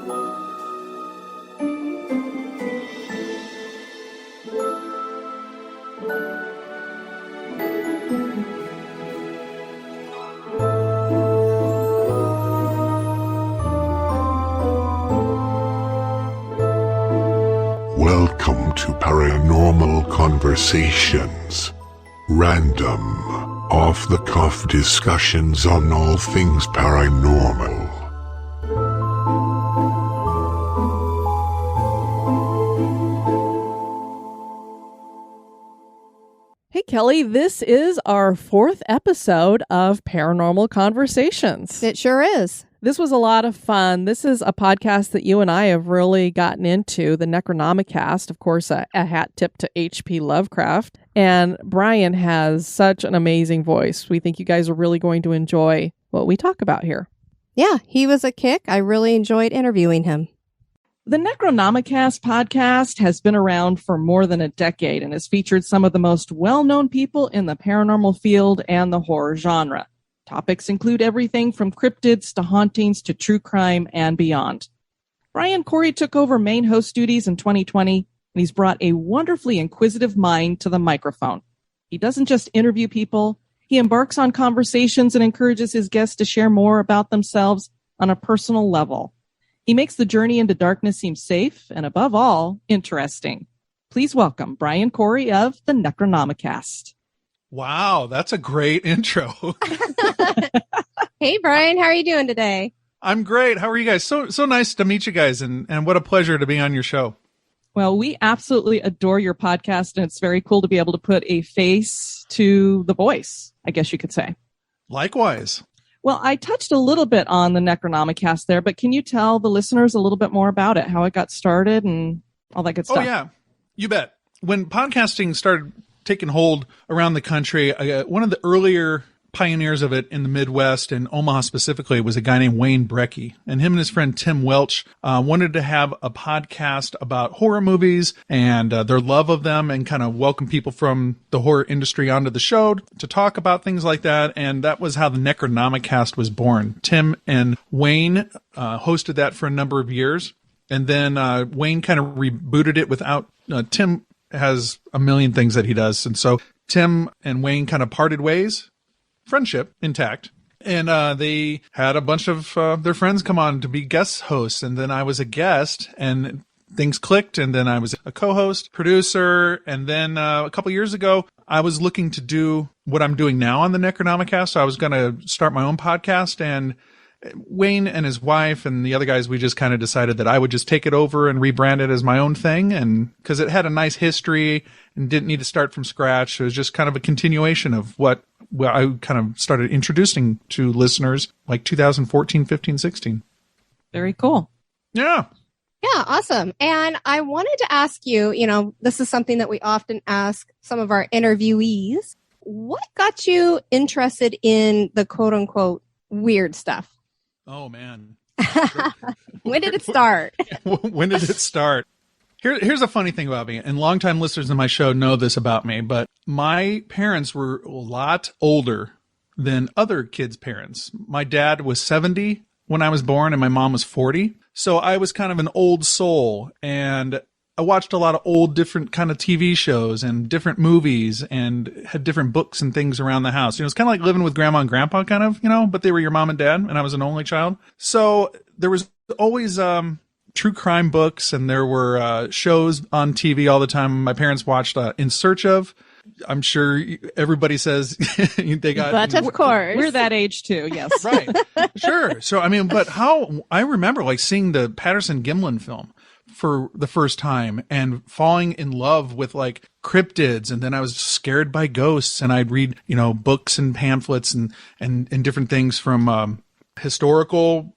Welcome to Paranormal Conversations. Random, off-the-cuff discussions on all things paranormal. Hey, Kelly, this is our 4th episode of Paranormal Conversations. It sure is. This was a lot of fun. This is a podcast that you and I have really gotten into, the Necronomicast, of course, a hat tip to H.P. Lovecraft. And Brian has such an amazing voice. We think you guys are really going to enjoy what we talk about here. Yeah, he was a kick. I really enjoyed interviewing him. The Necronomicast podcast has been around for more than a decade and has featured some of the most well-known people in the paranormal field and the horror genre. Topics include everything from cryptids to hauntings to true crime and beyond. Brian Corey took over main host duties in 2020, and he's brought a wonderfully inquisitive mind to the microphone. He doesn't just interview people, he embarks on conversations and encourages his guests to share more about themselves on a personal level. He makes the journey into darkness seem safe and, above all, interesting. Please welcome Brian Corey of the Necronomicast. Wow, that's a great intro. Hey, Brian, how are you doing today? I'm great. How are you guys? So nice to meet you guys, and what a pleasure to be on your show. Well, we absolutely adore your podcast, and it's very cool to be able to put a face to the voice, I guess you could say. Likewise. Well, I touched a little bit on the Necronomicast there, but can you tell the listeners a little bit more about it, how it got started and all that good stuff? Oh, yeah. You bet. When podcasting started taking hold around the country, one of the earlier pioneers of it in the Midwest and Omaha specifically was a guy named Wayne Brecky. And him and his friend Tim Welch wanted to have a podcast about horror movies and their love of them and kind of welcome people from the horror industry onto the show to talk about things like that. And that was how the Necronomicast was born. Tim and Wayne hosted that for a number of years. And then Wayne kind of rebooted it without Tim has a million things that he does. And so Tim and Wayne kind of parted ways, friendship intact. And they had a bunch of their friends come on to be guest hosts. And then I was a guest and things clicked. And then I was a co-host, producer. And then a couple years ago, I was looking to do what I'm doing now on the Necronomicast. So I was going to start my own podcast, and Wayne and his wife and the other guys, we just kind of decided that I would just take it over and rebrand it as my own thing. And because it had a nice history and didn't need to start from scratch, it was just kind of a continuation of what I kind of started introducing to listeners like 2014, 15, 16. Very cool. Yeah. Yeah, awesome. And I wanted to ask you, this is something that we often ask some of our interviewees. What got you interested in the quote unquote weird stuff? Oh, man. When did it start? When did it start? Here's a funny thing about me, and longtime listeners of my show know this about me, but my parents were a lot older than other kids' parents. My dad was 70 when I was born, and my mom was 40. So I was kind of an old soul, and I watched a lot of old different kind of TV shows and different movies and had different books and things around the house. It's kind of like living with grandma and grandpa kind of, but they were your mom and dad, and I was an only child. So there was always true crime books, and there were shows on TV all the time. My parents watched In Search Of. I'm sure everybody says they got... But of course. We're that age too, yes. Right. Sure. So, but how... I remember seeing the Patterson-Gimlin film for the first time and falling in love with cryptids. And then I was scared by ghosts, and I'd read, books and pamphlets and different things from historical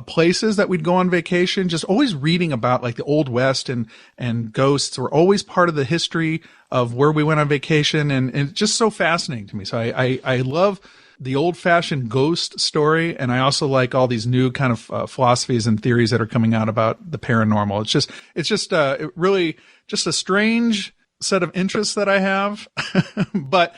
places that we'd go on vacation, just always reading about the Old West and ghosts were always part of the history of where we went on vacation. And it's just so fascinating to me. So I love the old fashioned ghost story. And I also like all these new kind of philosophies and theories that are coming out about the paranormal. It's just really just a strange set of interests that I have. But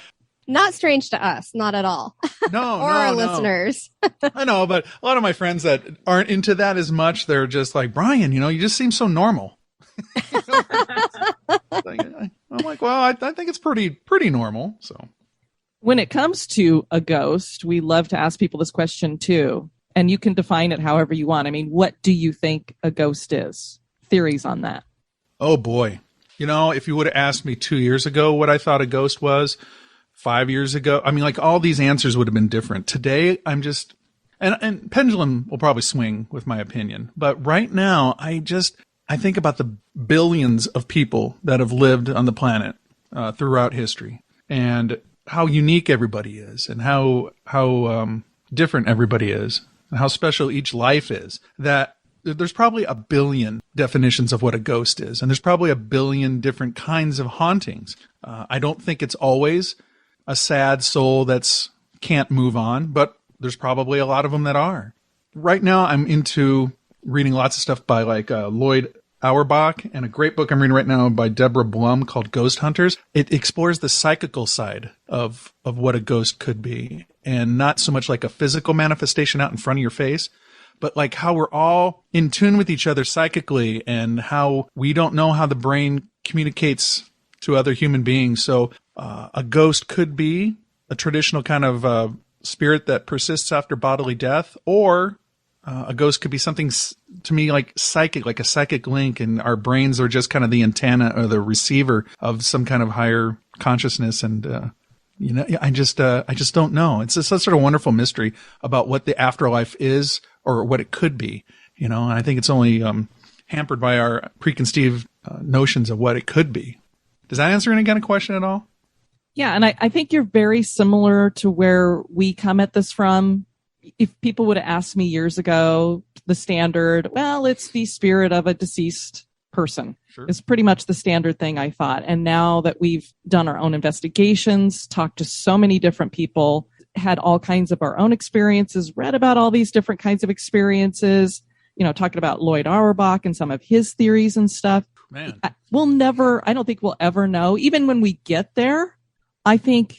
Not strange to us, not at all. No, or our listeners. I know, but a lot of my friends that aren't into that as much, they're just like, Brian, you just seem so normal. I'm like, well, I think it's pretty normal. So when it comes to a ghost, we love to ask people this question too. And you can define it however you want. I mean, what do you think a ghost is? Theories on that. Oh boy. If you would have asked me 2 years ago what I thought a ghost was, 5 years ago, I mean, like all these answers would have been different. Today, I'm just, and pendulum will probably swing with my opinion. But right now, I think about the billions of people that have lived on the planet throughout history and how unique everybody is and how different everybody is and how special each life is, that there's probably a billion definitions of what a ghost is. And there's probably a billion different kinds of hauntings. I don't think it's always a sad soul that's can't move on, but there's probably a lot of them that are. Right now, I'm into reading lots of stuff by Lloyd Auerbach, and a great book I'm reading right now by Deborah Blum called Ghost Hunters. It explores the psychical side of what a ghost could be, and not so much like a physical manifestation out in front of your face, but like how we're all in tune with each other psychically and how we don't know how the brain communicates to other human beings. So a ghost could be a traditional kind of spirit that persists after bodily death, or a ghost could be something to me like psychic, like a psychic link, and our brains are just kind of the antenna or the receiver of some kind of higher consciousness. And I just don't know. It's just such sort of wonderful mystery about what the afterlife is or what it could be, and I think it's only hampered by our preconceived notions of what it could be. Does that answer any kind of question at all? Yeah, and I think you're very similar to where we come at this from. If people would have asked me years ago, the standard, well, it's the spirit of a deceased person. Sure. Is pretty much the standard thing, I thought. And now that we've done our own investigations, talked to so many different people, had all kinds of our own experiences, read about all these different kinds of experiences, talking about Lloyd Auerbach and some of his theories and stuff. Man. I don't think we'll ever know. Even when we get there, I think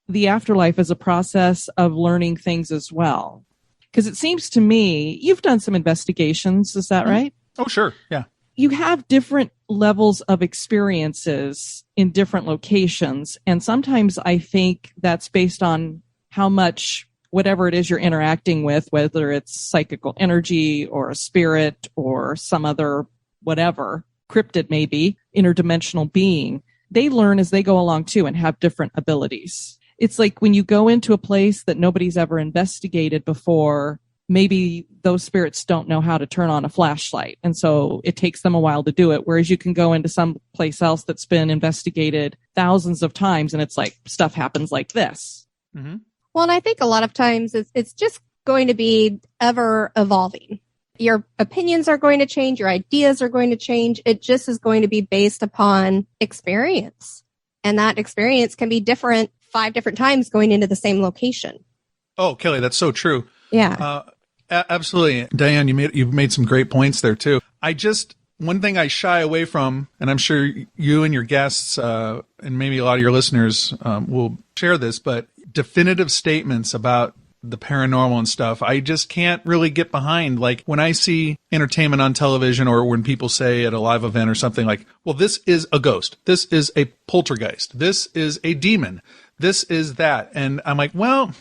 the afterlife is a process of learning things as well. Because it seems to me, you've done some investigations, is that right? Oh, sure. Yeah. You have different levels of experiences in different locations. And sometimes I think that's based on how much whatever it is you're interacting with, whether it's psychical energy or a spirit or some other whatever, cryptid maybe, interdimensional being, they learn as they go along too and have different abilities. It's like when you go into a place that nobody's ever investigated before, maybe those spirits don't know how to turn on a flashlight. And so it takes them a while to do it. Whereas you can go into some place else that's been investigated thousands of times and it's like stuff happens like this. Mm-hmm. Well, and I think a lot of times it's just going to be ever evolving. Your opinions are going to change. Your ideas are going to change. It just is going to be based upon experience. And that experience can be different 5 different times going into the same location. Oh, Kelly, that's so true. Yeah. Absolutely. Diane, you've made some great points there too. One thing I shy away from, and I'm sure you and your guests, and maybe a lot of your listeners, will share this, but definitive statements about the paranormal and stuff, I just can't really get behind. Like when I see entertainment on television or when people say at a live event or something like, well, this is a ghost. This is a poltergeist. This is a demon. This is that. And I'm like, well,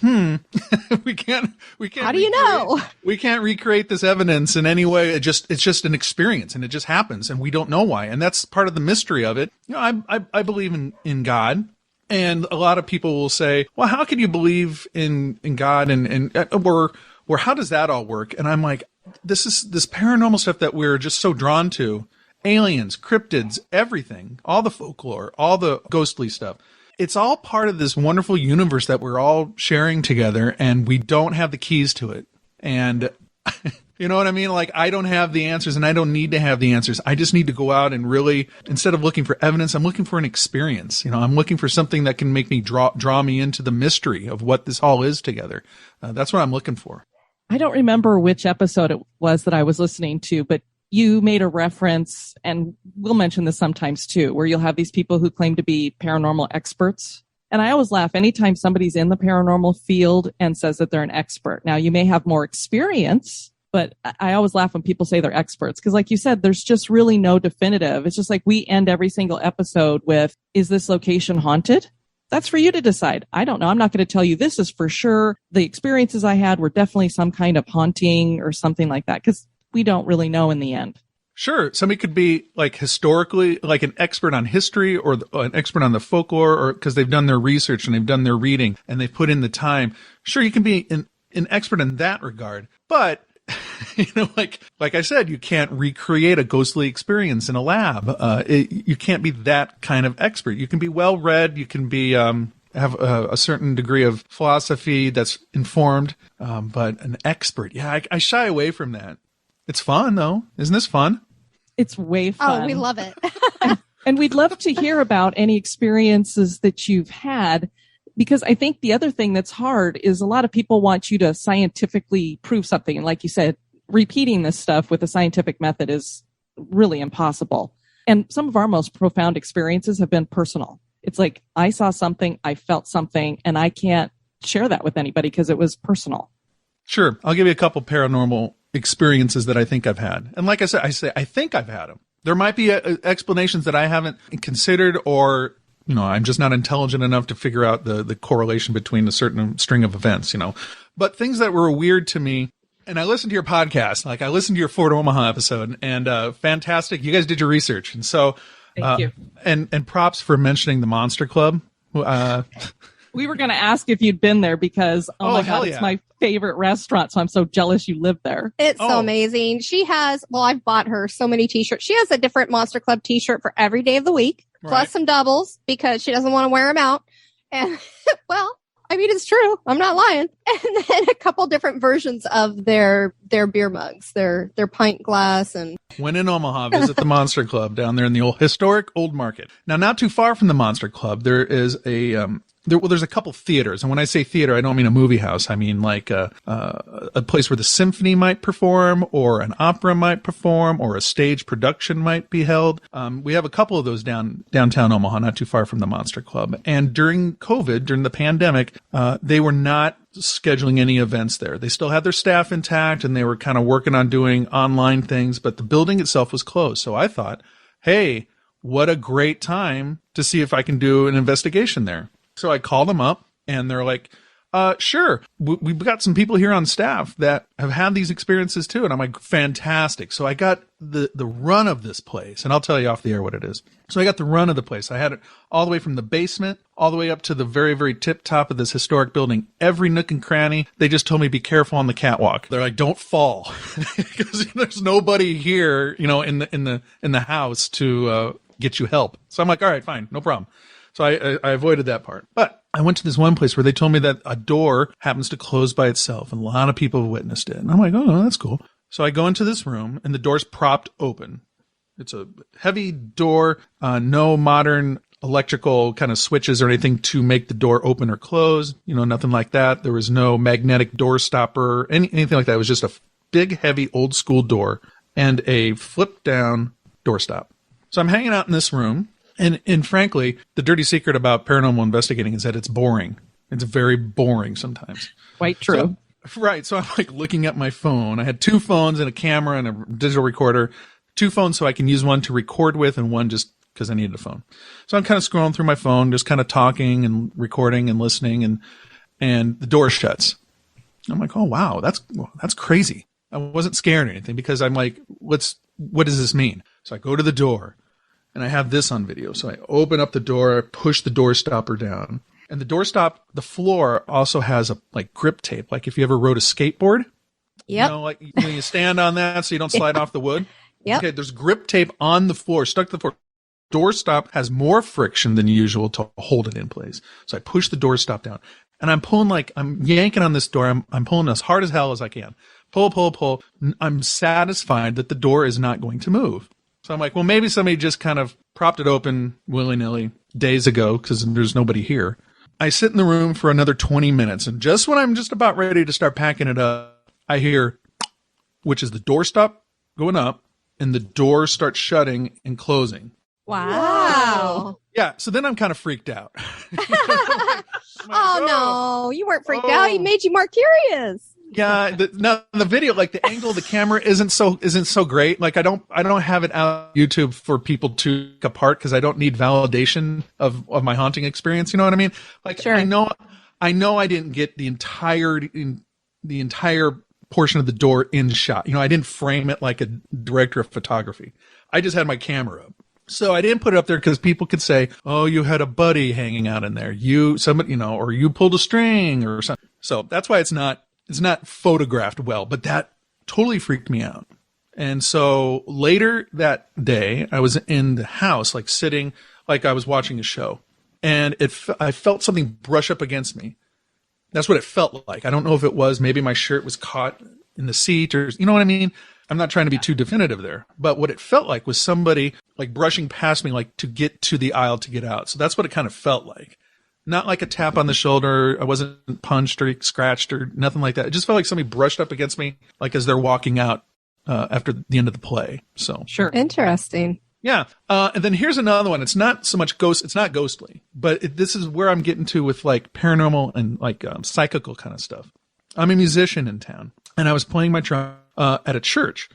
we can't. How do you know? We can't recreate this evidence in any way. It's just an experience and it just happens and we don't know why. And that's part of the mystery of it. I believe in God. And a lot of people will say, well, how can you believe in God or how does that all work? And I'm like, this paranormal stuff that we're just so drawn to, aliens, cryptids, everything, all the folklore, all the ghostly stuff. It's all part of this wonderful universe that we're all sharing together and we don't have the keys to it. And you know what I mean? Like, I don't have the answers and I don't need to have the answers. I just need to go out and really, instead of looking for evidence, I'm looking for an experience. I'm looking for something that can make me draw me into the mystery of what this all is together. That's what I'm looking for. I don't remember which episode it was that I was listening to, but you made a reference, and we'll mention this sometimes too, where you'll have these people who claim to be paranormal experts. And I always laugh anytime somebody's in the paranormal field and says that they're an expert. Now, you may have more experience, but I always laugh when people say they're experts because, like you said, there's just really no definitive. It's just like we end every single episode with, is this location haunted? That's for you to decide. I don't know. I'm not going to tell you this is for sure. The experiences I had were definitely some kind of haunting or something like that because we don't really know in the end. Sure. Somebody could be like historically, like an expert on history or an expert on the folklore, or because they've done their research and they've done their reading and they've put in the time. Sure, you can be an expert in that regard. But, like I said, you can't recreate a ghostly experience in a lab. You can't be that kind of expert. You can be well read. You can be, have a certain degree of philosophy that's informed. But an expert, yeah, I shy away from that. It's fun though. Isn't this fun? It's way fun. Oh, we love it. And we'd love to hear about any experiences that you've had, because I think the other thing that's hard is a lot of people want you to scientifically prove something. And like you said, repeating this stuff with a scientific method is really impossible. And some of our most profound experiences have been personal. It's like, I saw something, I felt something, and I can't share that with anybody because it was personal. Sure. I'll give you a couple paranormal experiences that I think I've had. And like I said, I think I've had them. There might be explanations that I haven't considered, or, I'm just not intelligent enough to figure out the correlation between a certain string of events, But things that were weird to me, and I listened to your podcast, like I listened to your Fort Omaha episode, and fantastic. You guys did your research. And so, Thank you. And props for mentioning the Monster Club. We were going to ask if you'd been there because, oh my God, it's my favorite restaurant. So I'm so jealous you live there. It's so amazing. She has, I've bought her so many t-shirts. She has a different Monster Club t-shirt for every day of the week, plus some doubles because she doesn't want to wear them out. And it's true. I'm not lying. And then a couple different versions of their beer mugs, their pint glass. And when in Omaha, visit the Monster Club down there in the historic Old Market. Now, not too far from the Monster Club, there is there's a couple theaters. And when I say theater, I don't mean a movie house. I mean like a place where the symphony might perform, or an opera might perform, or a stage production might be held. We have a couple of those downtown Omaha, not too far from the Monster Club. And during COVID, during the pandemic, they were not scheduling any events there. They still had their staff intact and they were kind of working on doing online things, but the building itself was closed. So I thought, hey, what a great time to see if I can do an investigation there. So I called them up and they're like, sure. We've got some people here on staff that have had these experiences too. And I'm like, fantastic. So I got the run of this place, and I'll tell you off the air what it is. So I got the run of the place. I had it all the way from the basement, all the way up to the very, very tip top of this historic building. Every nook and cranny. They just told me, be careful on the catwalk. They're like, don't fall because there's nobody here, in the house to, get you help. So I'm like, all right, fine. No problem. So I avoided that part. But I went to this one place where they told me that a door happens to close by itself, and a lot of people have witnessed it. And I'm like, oh, that's cool. So I go into this room, and the door's propped open. It's a heavy door, no modern electrical kind of switches or anything to make the door open or close. Nothing like that. There was no magnetic door stopper, anything like that. It was just a big, heavy, old school door and a flip down doorstop. So I'm hanging out in this room. And frankly, the dirty secret about paranormal investigating is that it's boring. It's very boring sometimes. Quite true. So I'm like looking at my phone. I had two phones and a camera and a digital recorder. Two phones so I can use one to record with and one just because I needed a phone. So I'm kind of scrolling through my phone, just kind of talking and recording and listening, and the door shuts. I'm like, oh wow, that's crazy. I wasn't scared or anything because I'm like, what does this mean? So I go to the door. And I have this on video. So I open up the door, I push the door stopper down. And the floor also has a grip tape. Like if you ever rode a skateboard. Yep. Like when you stand on that so you don't slide off the wood. Yep. Okay, there's grip tape on the floor, stuck to the floor. Door stop has more friction than usual to hold it in place. So I push the door stop down. And I'm yanking on this door. I'm pulling as hard as hell as I can. Pull. I'm satisfied that the door is not going to move. So I'm like, well, maybe somebody just kind of propped it open willy-nilly days ago because there's nobody here. I sit in the room for another 20 minutes, and just when I'm just about ready to start packing it up, I hear, which is the doorstop going up, and the door starts shutting and closing. Wow. Yeah. So then I'm kind of freaked out. Oh, no, you weren't freaked out. He made you more curious. Yeah, the video, like the angle of the camera isn't so great. Like I don't have it out on YouTube for people to pick apart because I don't need validation of my haunting experience. You know what I mean? Like Sure. I know I didn't get the entire portion of the door in shot. You know, I didn't frame it like a director of photography. I just had my camera up. So I didn't put it up there because people could say, "Oh, you had a buddy hanging out in there. Or you pulled a string or something." So that's why it's not photographed well, but that totally freaked me out. And so later that day, I was in the house, like sitting, like I was watching a show, and I felt something brush up against me. That's what it felt like. I don't know if it was, maybe my shirt was caught in the seat or, you know what I mean? I'm not trying to be too definitive there, but what it felt like was somebody like brushing past me, like to get to the aisle to get out. So that's what it kind of felt like. Not like a tap on the shoulder. I wasn't punched or scratched or nothing like that. It just felt like somebody brushed up against me, like as they're walking out after the end of the play. So Sure. Interesting. yeah. And then here's another one. It's not so much ghost. It's not ghostly, but this is where I'm getting to with like paranormal and like psychical kind of stuff. I'm a musician in town, and I was playing my drum at a church.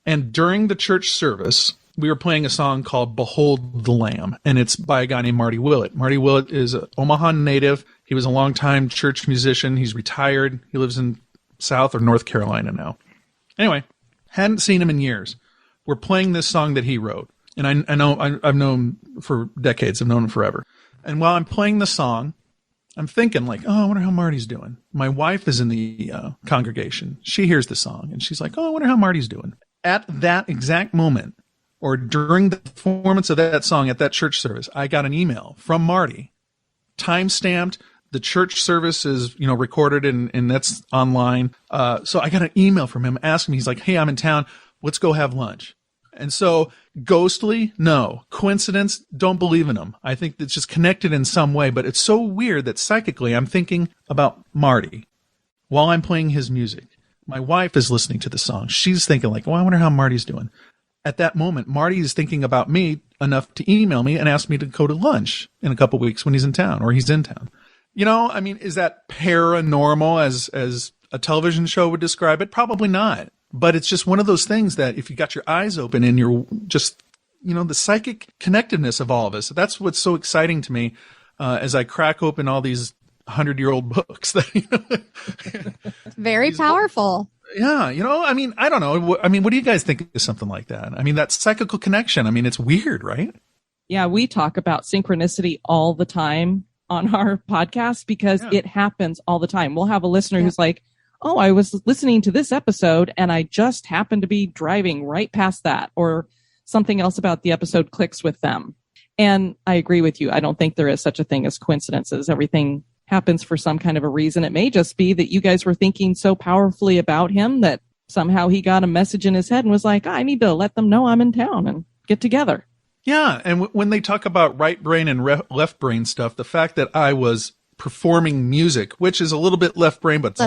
And during the church service, we were playing a song called Behold the Lamb, and it's by a guy named Marty Willett. Marty Willett is an Omaha native. He was a longtime church musician. He's retired. He lives in South or North Carolina now. Anyway, hadn't seen him in years. We're playing this song that he wrote. And I've known him for decades. I've known him forever. And while I'm playing the song, I'm thinking like, oh, I wonder how Marty's doing. My wife is in the congregation. She hears the song and she's like, oh, I wonder how Marty's doing. At that exact moment, or during the performance of that song at that church service, I got an email from Marty, time-stamped. The church service is, recorded and that's online. So I got an email from him asking me, he's like, hey, I'm in town. Let's go have lunch. And so ghostly, no. Coincidence, don't believe in them. I think it's just connected in some way, but it's so weird that psychically I'm thinking about Marty while I'm playing his music. My wife is listening to the song. She's thinking like, well, I wonder how Marty's doing. At that moment, Marty is thinking about me enough to email me and ask me to go to lunch in a couple weeks when he's in town or he's in town. Is that paranormal as a television show would describe it? Probably not. But it's just one of those things that if you got your eyes open and you're just, the psychic connectiveness of all of us, that's what's so exciting to me as I crack open all these 100-year-old books. Very powerful. Yeah. I don't know. What do you guys think of something like that? That psychical connection. it's weird, right? Yeah, we talk about synchronicity all the time on our podcast because it happens all the time. We'll have a listener who's like, oh, I was listening to this episode and I just happened to be driving right past that, or something else about the episode clicks with them. And I agree with you. I don't think there is such a thing as coincidences. Everything happens for some kind of a reason. It may just be that you guys were thinking so powerfully about him that somehow he got a message in his head and was like, I need to let them know I'm in town and get together. Yeah. And when they talk about right brain and left brain stuff, the fact that I was performing music, which is a little bit left brain, but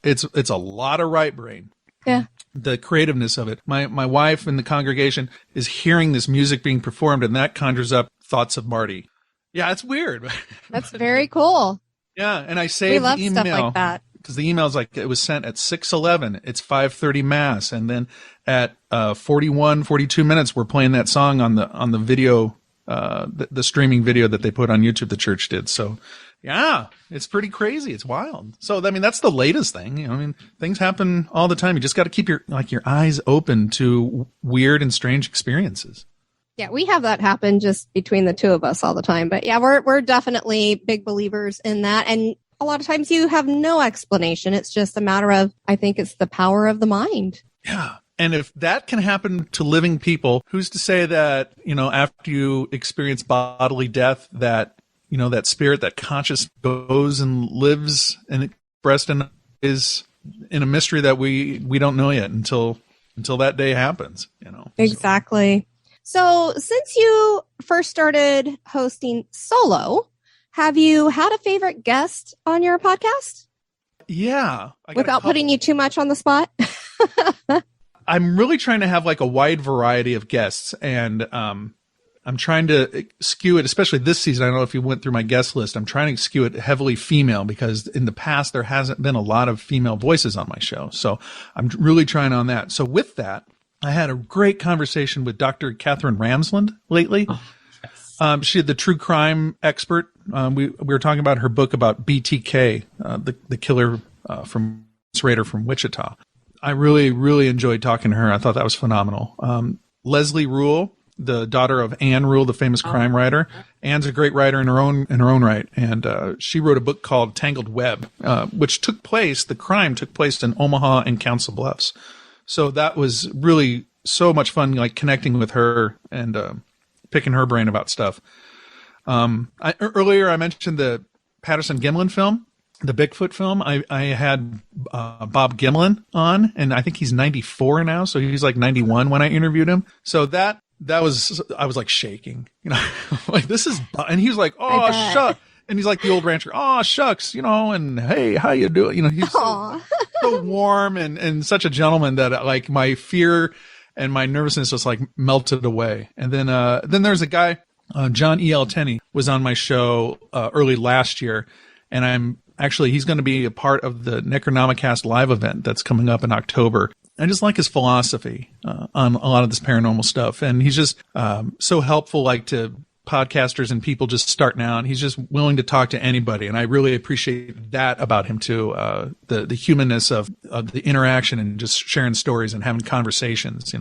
it's a lot of right brain. Yeah. The creativeness of it. My wife in the congregation is hearing this music being performed, and that conjures up thoughts of Marty. Yeah, it's weird. That's very cool. Yeah, and I saved the email. Stuff like that. Because the email's like, it was sent at 6:11. It's 5:30 mass. And then at 42 minutes, we're playing that song on the video, the streaming video that they put on YouTube, the church did. So yeah, it's pretty crazy. It's wild. So, that's the latest thing. Things happen all the time. You just got to keep your eyes open to weird and strange experiences. Yeah, we have that happen just between the two of us all the time. But yeah, we're definitely big believers in that. And a lot of times you have no explanation. It's just a matter of, I think it's the power of the mind. Yeah. And if that can happen to living people, who's to say that, after you experience bodily death, that, that spirit, that conscious goes and lives and expressed is in a mystery that we don't know yet until that day happens, Exactly. So since you first started hosting solo, have you had a favorite guest on your podcast? Yeah. Without putting you too much on the spot? I'm really trying to have a wide variety of guests. And I'm trying to skew it, especially this season. I don't know if you went through my guest list. I'm trying to skew it heavily female because in the past there hasn't been a lot of female voices on my show. So I'm really trying on that. So with that, I had a great conversation with Dr. Catherine Ramsland lately. Oh, yes. She had the true crime expert. We were talking about her book about BTK, the killer from Raider from Wichita. I really, really enjoyed talking to her. I thought that was phenomenal. Leslie Rule, the daughter of Anne Rule, the famous crime writer. Anne's a great writer in her own right, and she wrote a book called Tangled Web, which the crime took place in Omaha and Council Bluffs. So that was really so much fun, like connecting with her and picking her brain about stuff. Earlier I mentioned the Patterson Gimlin film, the Bigfoot film. I had Bob Gimlin on, and I think he's 94 now, so he's like 91 when I interviewed him. So that was, I was like shaking, like this is, and he was like, oh, shucks. And he's like the old rancher, oh, shucks, and hey, how you doing? He's so warm and such a gentleman that like my fear and my nervousness just like melted away. And then there's a guy, John E.L. Tenney was on my show early last year, and he's going to be a part of the Necronomicast live event that's coming up in October. I just like his philosophy on a lot of this paranormal stuff. And he's just so helpful, like to podcasters and people just starting out. He's just willing to talk to anybody. And I really appreciate that about him too. The humanness of the interaction and just sharing stories and having conversations,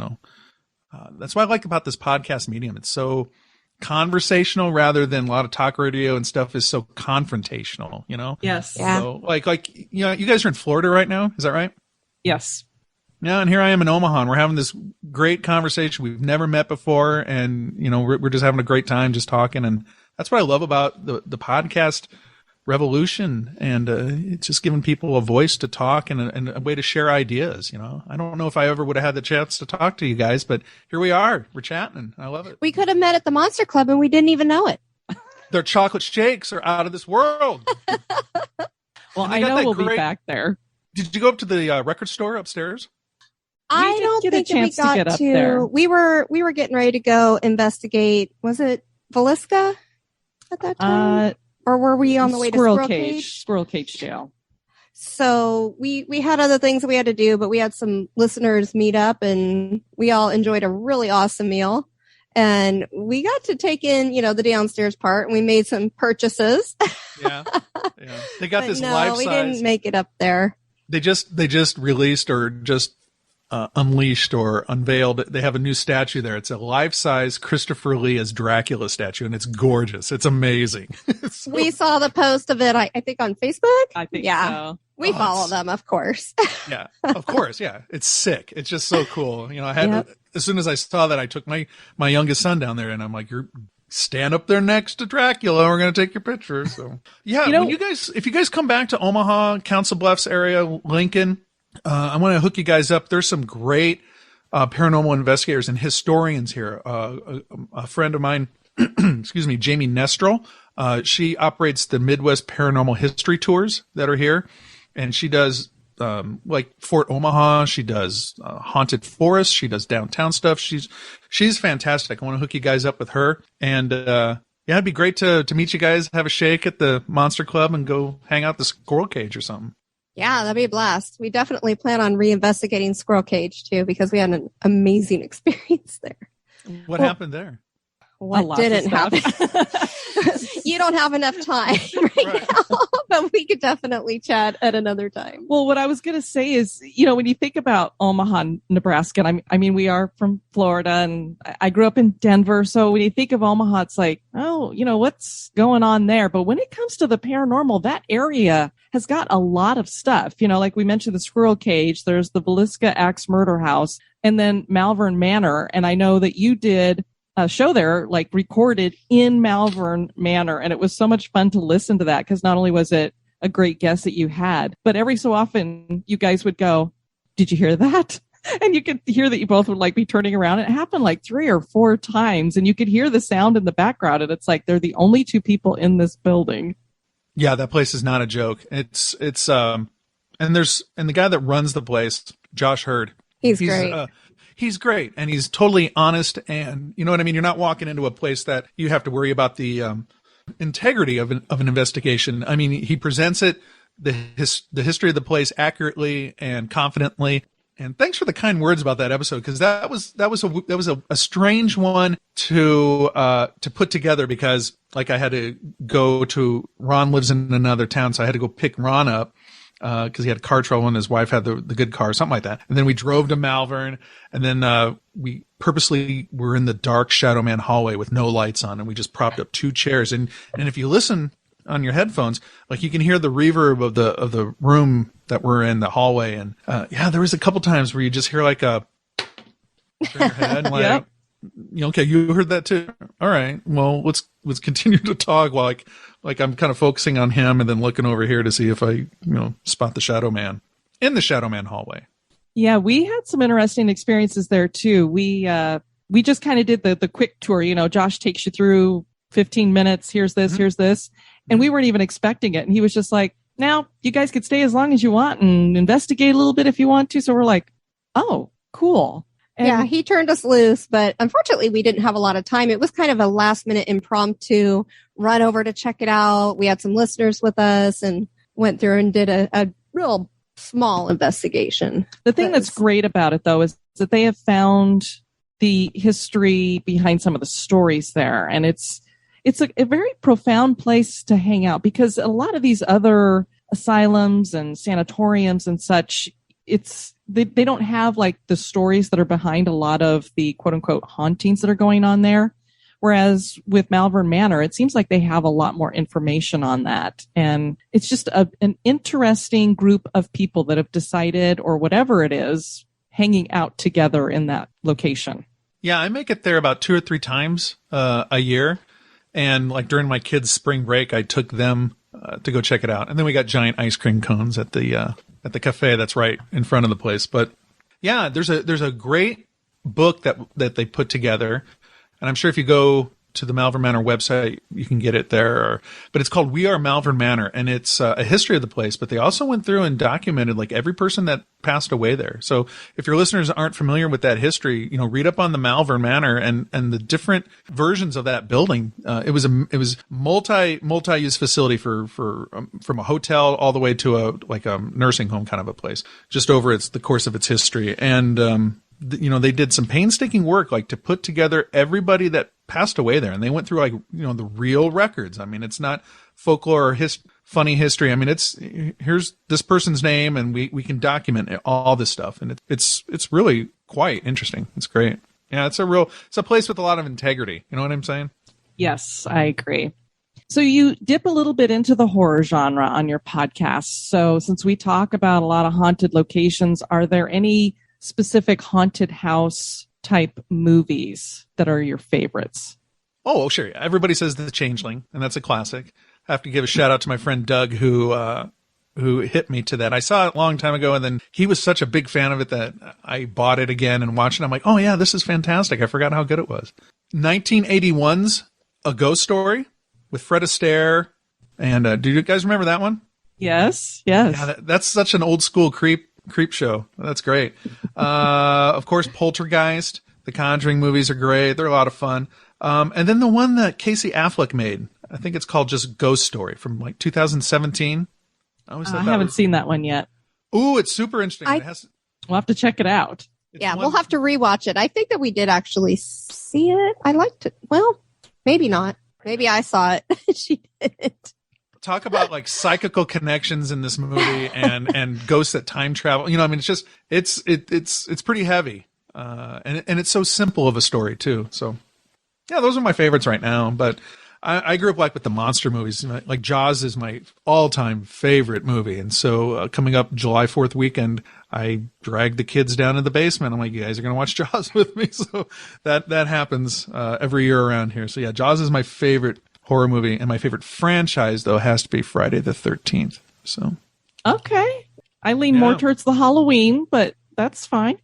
that's what I like about this podcast medium. It's so conversational rather than a lot of talk radio and stuff is so confrontational, Yes. Yeah. So you guys are in Florida right now. Is that right? Yes. Yeah, and here I am in Omaha, and we're having this great conversation. We've never met before, and we're just having a great time, just talking, and that's what I love about the podcast revolution, and it's just giving people a voice to talk and a way to share ideas. I don't know if I ever would have had the chance to talk to you guys, but here we are. We're chatting. I love it. We could have met at the Monster Club and we didn't even know it. Their chocolate shakes are out of this world. Well, I know we'll be back there. Did you go up to the record store upstairs? I don't get a think that we chance to got get up to. there. We were getting ready to go investigate. Was it Villisca at that time, or were we on the way to Squirrel Cage? Squirrel Cage Jail. So we had other things that we had to do, but we had some listeners meet up, and we all enjoyed a really awesome meal. And we got to take in, the downstairs part, and we made some purchases. Yeah. They got this no, life-size. we didn't make it up there. They just released or just unleashed or unveiled. They have a new statue there. It's a life-size Christopher Lee as Dracula statue, and it's gorgeous. It's amazing. We saw the post of it, I think, on Facebook. I think so. We follow them, of course. Yeah, of course. Yeah, it's sick. It's just so cool. I had to, as soon as I saw that, I took my youngest son down there, and I'm like, "You're stand up there next to Dracula. We're going to take your picture." So yeah, if you guys come back to Omaha, Council Bluffs area, Lincoln, I want to hook you guys up. There's some great paranormal investigators and historians here. A friend of mine, excuse me, Jamie Nestrel, she operates the Midwest Paranormal History Tours that are here. And she does like Fort Omaha. She does haunted forests. She does downtown stuff. She's fantastic. I want to hook you guys up with her. And it'd be great to meet you guys, have a shake at the Monster Club, and go hang out the Squirrel Cage or something. Yeah, that'd be a blast. We definitely plan on reinvestigating Squirrel Cage too, because we had an amazing experience there. What happened there? What didn't happen? You don't have enough time right now, but we could definitely chat at another time. Well, what I was going to say is, when you think about Omaha, Nebraska, and I mean, we are from Florida, and I grew up in Denver. So when you think of Omaha, it's like, oh, what's going on there? But when it comes to the paranormal, that area has got a lot of stuff. Like we mentioned the Squirrel Cage, there's the Villisca Axe Murder House, and then Malvern Manor. And I know that you did a show there, like recorded in Malvern Manor. And it was so much fun to listen to that, because not only was it a great guest that you had, but every so often you guys would go, "Did you hear that?" And you could hear that you both would like be turning around. It happened like 3 or 4 times, and you could hear the sound in the background. And it's like, they're the only 2 people in this building. Yeah, that place is not a joke. It's and the guy that runs the place, Josh Hurd. He's great. he's great and he's totally honest. And you know what I mean? You're not walking into a place that you have to worry about the integrity of an investigation. I mean, he presents it, the history of the place accurately and confidently. And thanks for the kind words about that episode, because that was a strange one to put together, because like I had to go to, Ron lives in another town, so I had to go pick Ron up because he had car trouble and his wife had the good car, something like that. And then we drove to Malvern, and then we purposely were in the dark Shadow Man hallway with no lights on, and we just propped up 2 chairs. And if you listen on your headphones, like you can hear the reverb of the room that we're in, the hallway. And there was a couple times where you just hear like a turn your head, like, Yep. Okay, you heard that too. All right, well, let's continue to talk while like I'm kind of focusing on him and then looking over here to see if I spot the Shadow Man in the Shadow Man hallway. Yeah, we had some interesting experiences there too. We just kind of did the quick tour. Josh takes you through 15 minutes. Here's this, here's this. And we weren't even expecting it. And he was just like, now you guys could stay as long as you want and investigate a little bit if you want to. So we're like, oh, cool. And he turned us loose, but unfortunately we didn't have a lot of time. It was kind of a last minute impromptu run over to check it out. We had some listeners with us and went through and did a real small investigation. The thing that's great about it, though, is that they have found the history behind some of the stories there. And it's a very profound place to hang out, because a lot of these other asylums and sanatoriums and such, they don't have like the stories that are behind a lot of the quote unquote hauntings that are going on there. Whereas with Malvern Manor, it seems like they have a lot more information on that. And it's just an interesting group of people that have decided, or whatever it is, hanging out together in that location. Yeah, I make it there about 2 or 3 times a year. And like during my kids' spring break, I took them to go check it out. And then we got giant ice cream cones at the cafe that's right in front of the place. But yeah, there's a great book that they put together. And I'm sure if you go to the Malvern Manor website, you can get it there. But it's called We Are Malvern Manor, and it's a history of the place. But they also went through and documented like every person that passed away there. So if your listeners aren't familiar with that history, read up on the Malvern Manor and the different versions of that building. It was multi-use facility for from a hotel all the way to a nursing home kind of a place, just over the course of its history. And they did some painstaking work, like to put together everybody that passed away there. And they went through the real records. I mean, it's not folklore or funny history. I mean, here's this person's name, and we can document all this stuff. And it's really quite interesting. It's great. Yeah, it's a place with a lot of integrity. You know what I'm saying? Yes, I agree. So you dip a little bit into the horror genre on your podcast. So since we talk about a lot of haunted locations, are there any specific haunted house type movies that are your favorites? Oh, sure. Everybody says The Changeling, and that's a classic. I have to give a shout out to my friend Doug who hit me to that. I saw it a long time ago, and then he was such a big fan of it that I bought it again and watched it. I'm like, oh yeah, this is fantastic. I forgot how good it was. 1981's A Ghost Story with Fred Astaire. And do you guys remember that one? Yes. Yeah, that's such an old school creep show. That's great. Of course, Poltergeist. The Conjuring movies are great. They're a lot of fun. And then the one that Casey Affleck made, I think it's called just Ghost Story from like 2017. I haven't seen that one yet. Ooh, it's super interesting. We'll have to check it out. We'll have to rewatch it. I think that we did actually see it. I liked it. Well, maybe not. Maybe I saw it. She didn't. Talk about like psychical connections in this movie and ghosts that time travel. I mean, it's pretty heavy. And it's so simple of a story too. So yeah, those are my favorites right now. But I grew up like with the monster movies. Like Jaws is my all-time favorite movie. And so coming up July 4th weekend, I dragged the kids down to the basement. I'm like, you guys are going to watch Jaws with me. So that happens every year around here. So yeah, Jaws is my favorite horror movie, and my favorite franchise though has to be Friday the 13th. So okay, I lean more towards the Halloween, but that's fine.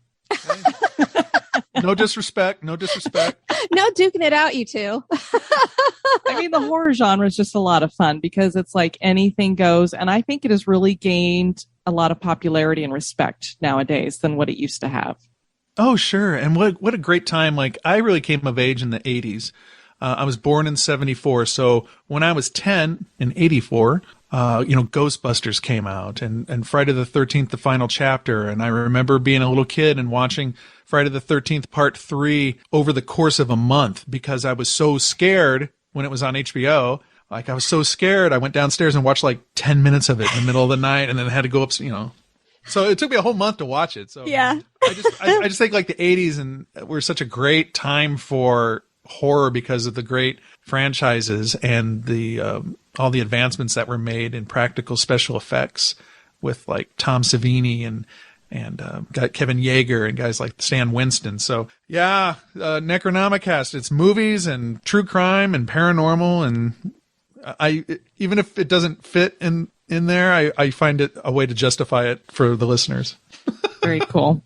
No disrespect. No duking it out, you two. I mean, the horror genre is just a lot of fun because it's like anything goes, and I think it has really gained a lot of popularity and respect nowadays than what it used to have. Oh, sure. And what a great time. Like, I really came of age in the 80s. I was born in 74. So when I was 10 in 84, Ghostbusters came out and Friday the 13th, the final chapter. And I remember being a little kid and watching Friday the 13th part 3 over the course of a month because I was so scared when it was on HBO. Like, I was so scared. I went downstairs and watched like 10 minutes of it in the middle of the night and then had to go up, So it took me a whole month to watch it. So Yeah. I just think like the 80s and were such a great time for horror because of the great franchises and the all the advancements that were made in practical special effects with like Tom Savini and got Kevin Yeager and guys like Stan Winston. So yeah, Necronomicast, it's movies and true crime and paranormal, and I even if it doesn't fit in there, I find it a way to justify it for the listeners. Very cool.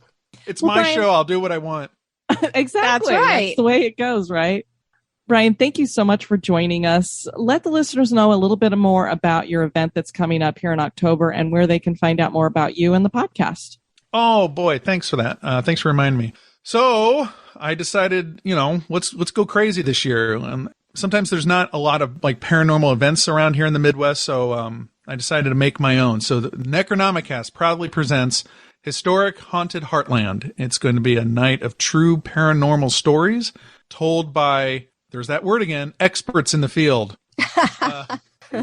It's my Brian, show. I'll do what I want. Exactly. That's right. That's the way it goes, right? Brian, thank you so much for joining us. Let the listeners know a little bit more about your event that's coming up here in October and where they can find out more about you and the podcast. Oh boy, thanks for that. Thanks for reminding me. So I decided, let's go crazy this year. Sometimes there's not a lot of like paranormal events around here in the Midwest, so I decided to make my own. So the Necronomicast proudly presents Historic Haunted Heartland. It's going to be a night of true paranormal stories told by, there's that word again, experts in the field.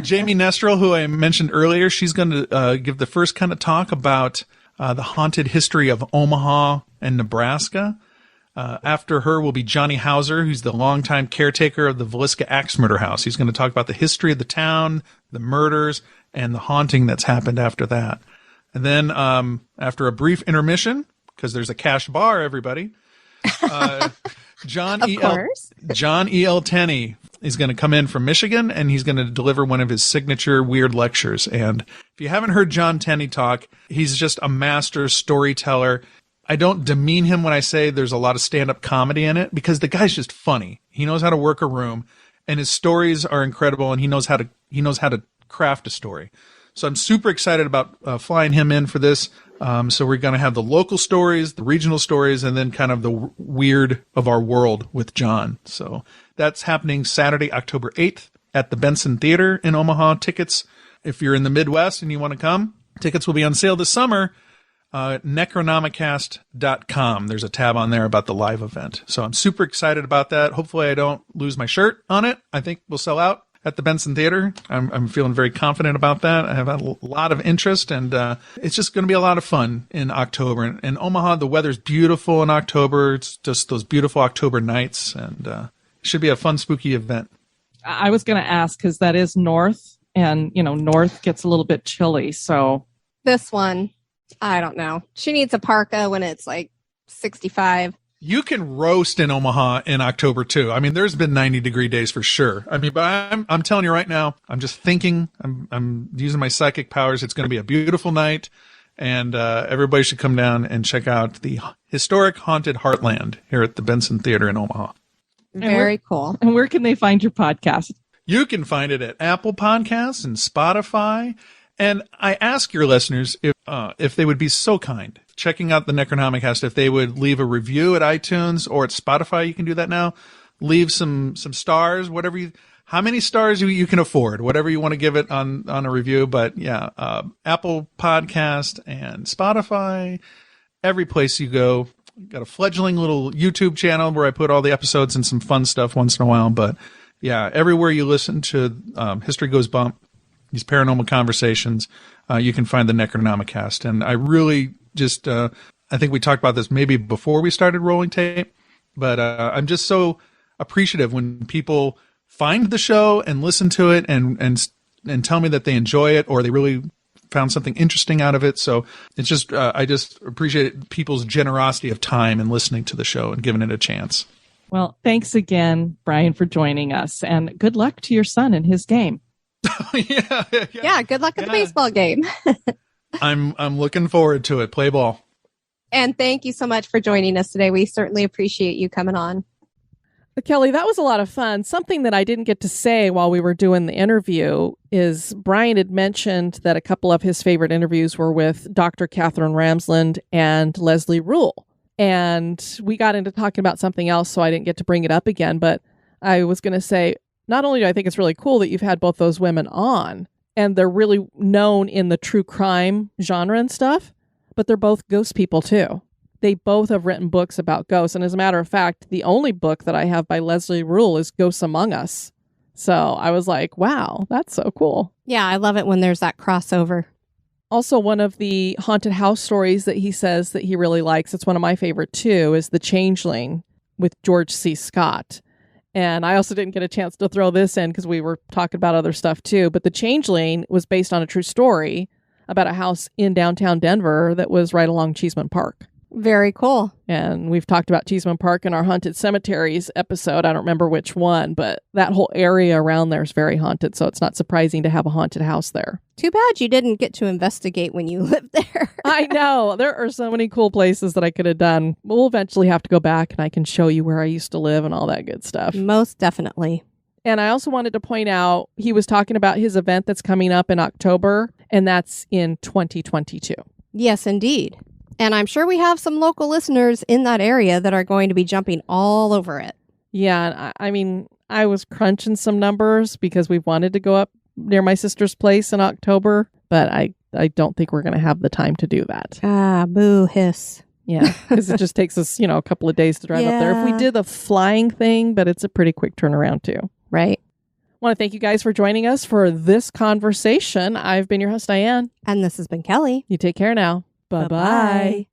Jamie Nestrel, who I mentioned earlier, she's going to give the first kind of talk about the haunted history of Omaha and Nebraska. After her will be Johnny Hauser, who's the longtime caretaker of the Villisca Axe Murder House. He's going to talk about the history of the town, the murders, and the haunting that's happened after that. And then after a brief intermission, because there's a cash bar, everybody, John E.L. Tenney is going to come in from Michigan, and he's going to deliver one of his signature weird lectures. And if you haven't heard John Tenney talk, he's just a master storyteller. I don't demean him when I say there's a lot of stand-up comedy in it, because the guy's just funny. He knows how to work a room, and his stories are incredible, and he knows how to craft a story. So I'm super excited about flying him in for this. So we're going to have the local stories, the regional stories, and then kind of the weird of our world with John. So that's happening Saturday, October 8th at the Benson Theater in Omaha. Tickets, if you're in the Midwest and you want to come, tickets will be on sale this summer. Necronomicast.com. There's a tab on there about the live event. So I'm super excited about that. Hopefully I don't lose my shirt on it. I think we'll sell out at the Benson Theater. I'm feeling very confident about that. I have had a lot of interest, and it's just going to be a lot of fun in October. In Omaha, the weather's beautiful in October. It's just those beautiful October nights, and it should be a fun, spooky event. I was going to ask, because that is north, and, north gets a little bit chilly, so. This one, I don't know. She needs a parka when it's like 65. You can roast in Omaha in October too. I mean, there's been 90-degree days for sure. I mean, but I'm telling you right now, I'm just thinking, I'm using my psychic powers. It's going to be a beautiful night, and everybody should come down and check out the historic haunted Heartland here at the Benson Theater in Omaha. Very cool. And where can they find your podcast? You can find it at Apple Podcasts and Spotify. And I ask your listeners if they would be so kind, checking out the Necronomicast, if they would leave a review at iTunes or at Spotify. You can do that now. Leave some stars, how many stars you can afford, whatever you want to give it on a review. But yeah, Apple Podcast and Spotify, every place you go. Got a fledgling little YouTube channel where I put all the episodes and some fun stuff once in a while. But yeah, everywhere you listen to History Goes Bump, these paranormal conversations, you can find the Necronomicast. And I really just, I think we talked about this maybe before we started rolling tape, but I'm just so appreciative when people find the show and listen to it and tell me that they enjoy it or they really found something interesting out of it. So it's just, I just appreciate people's generosity of time and listening to the show and giving it a chance. Well, thanks again, Brian, for joining us, and good luck to your son in his game. Yeah, good luck at the baseball game. I'm looking forward to it. Play ball. And thank you so much for joining us today. We certainly appreciate you coming on. Kelly, that was a lot of fun. Something that I didn't get to say while we were doing the interview is Brian had mentioned that a couple of his favorite interviews were with Dr. Catherine Ramsland and Leslie Rule. And we got into talking about something else, so I didn't get to bring it up again. But I was going to say, not only do I think it's really cool that you've had both those women on, and they're really known in the true crime genre and stuff, but they're both ghost people too. They both have written books about ghosts. And as a matter of fact, the only book that I have by Leslie Rule is Ghosts Among Us. So I was like, wow, that's so cool. Yeah, I love it when there's that crossover. Also, one of the haunted house stories that he says that he really likes, it's one of my favorite too, is The Changeling with George C. Scott. And I also didn't get a chance to throw this in because we were talking about other stuff too. But The Changeling was based on a true story about a house in downtown Denver that was right along Cheeseman Park. Very cool. And we've talked about Cheeseman Park in our Haunted Cemeteries episode. I don't remember which one, but that whole area around there is very haunted. So it's not surprising to have a haunted house there. Too bad you didn't get to investigate when you lived there. I know. There are so many cool places that I could have done. We'll eventually have to go back and I can show you where I used to live and all that good stuff. Most definitely. And I also wanted to point out, he was talking about his event that's coming up in October, and that's in 2022. Yes, indeed. And I'm sure we have some local listeners in that area that are going to be jumping all over it. Yeah, I mean, I was crunching some numbers because we wanted to go up near my sister's place in October, but I don't think we're going to have the time to do that. Ah, boo hiss. Yeah, because it just takes us, a couple of days to drive up there. If we did the flying thing, but it's a pretty quick turnaround too. Right. I want to thank you guys for joining us for this conversation. I've been your host, Diane. And this has been Kelly. You take care now. Bye-bye.